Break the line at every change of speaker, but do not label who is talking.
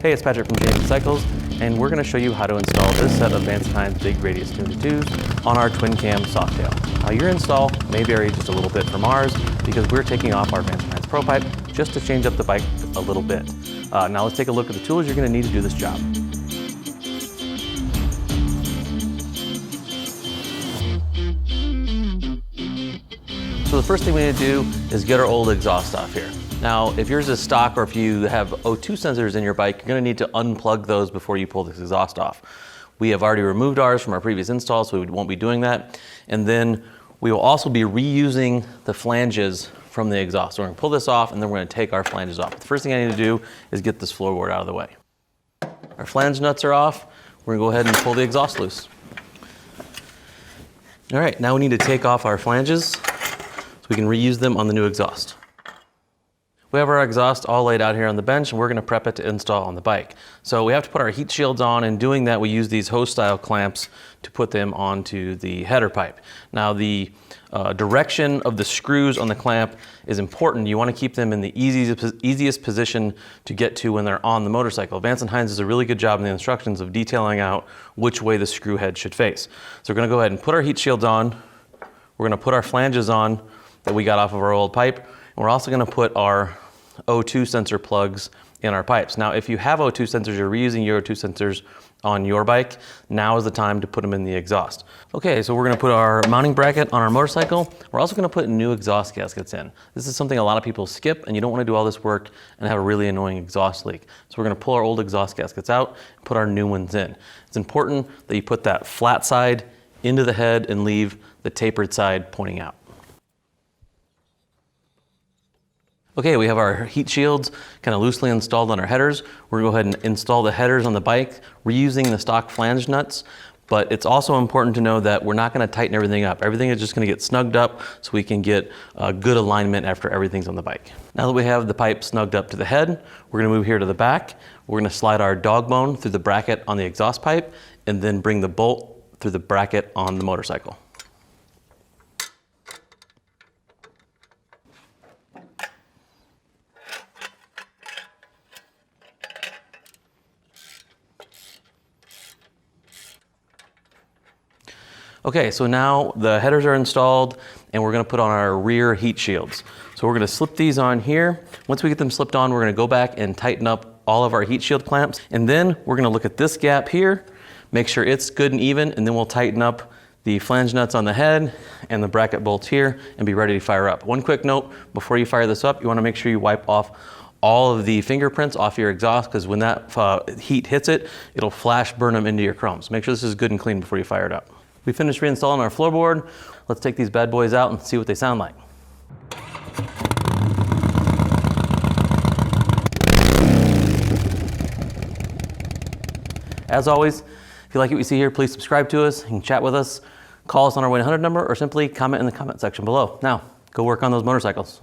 Hey, it's Patrick from V&H Cycles, and we're going to show you how to install this set of Vance and Hines Big Radius 2-2s on our Twin Cam Softail. Your install may vary just a little bit from ours because we're taking off our Vance and Hines Pro Pipe just to change up the bike a little bit. Now let's take a look at the tools you're going to need to do this job. So the first thing we need to do is get our old exhaust off here. Now, if yours is stock or if you have O2 sensors in your bike, you're going to need to unplug those before you pull this exhaust off. We have already removed ours from our previous install, so we won't be doing that. And then we will also be reusing the flanges from the exhaust. So we're going to pull this off and then we're going to take our flanges off. The first thing I need to do is get this floorboard out of the way. Our flange nuts are off. We're going to go ahead and pull the exhaust loose. All right, now we need to take off our flanges so we can reuse them on the new exhaust. We have our exhaust all laid out here on the bench and we're going to prep it to install on the bike. So we have to put our heat shields on, and doing that we use these hose style clamps to put them onto the header pipe. Now the direction of the screws on the clamp is important. You want to keep them in the easiest position to get to when they're on the motorcycle. Vance and Hines does a really good job in the instructions of detailing out which way the screw head should face. So we're going to go ahead and put our heat shields on. We're going to put our flanges on that we got off of our old pipe. And we're also going to put our O2 sensor plugs in our pipes. Now, if you have O2 sensors, you're reusing your O2 sensors on your bike, now is the time to put them in the exhaust. Okay, so we're gonna put our mounting bracket on our motorcycle. We're also gonna put new exhaust gaskets in. This is something a lot of people skip, and you don't wanna do all this work and have a really annoying exhaust leak. So we're gonna pull our old exhaust gaskets out and put our new ones in. It's important that you put that flat side into the head and leave the tapered side pointing out. Okay, we have our heat shields kind of loosely installed on our headers. We're gonna go ahead and install the headers on the bike, reusing the stock flange nuts, but it's also important to know that we're not gonna tighten everything up. Everything is just gonna get snugged up so we can get a good alignment after everything's on the bike. Now that we have the pipe snugged up to the head, we're gonna move here to the back. We're gonna slide our dog bone through the bracket on the exhaust pipe and then bring the bolt through the bracket on the motorcycle. Okay, so now the headers are installed and we're gonna put on our rear heat shields. So we're gonna slip these on here. Once we get them slipped on, we're gonna go back and tighten up all of our heat shield clamps. And then we're gonna look at this gap here, make sure it's good and even, and then we'll tighten up the flange nuts on the head and the bracket bolts here and be ready to fire up. One quick note, before you fire this up, you wanna make sure you wipe off all of the fingerprints off your exhaust, because when that heat hits it, it'll flash burn them into your chromes. Make sure this is good and clean before you fire it up. We finished reinstalling our floorboard. Let's take these bad boys out and see what they sound like. As always, if you like what you see here, please subscribe to us. You can chat with us, call us on our 1-800 number, or simply comment in the comment section below. Now, go work on those motorcycles.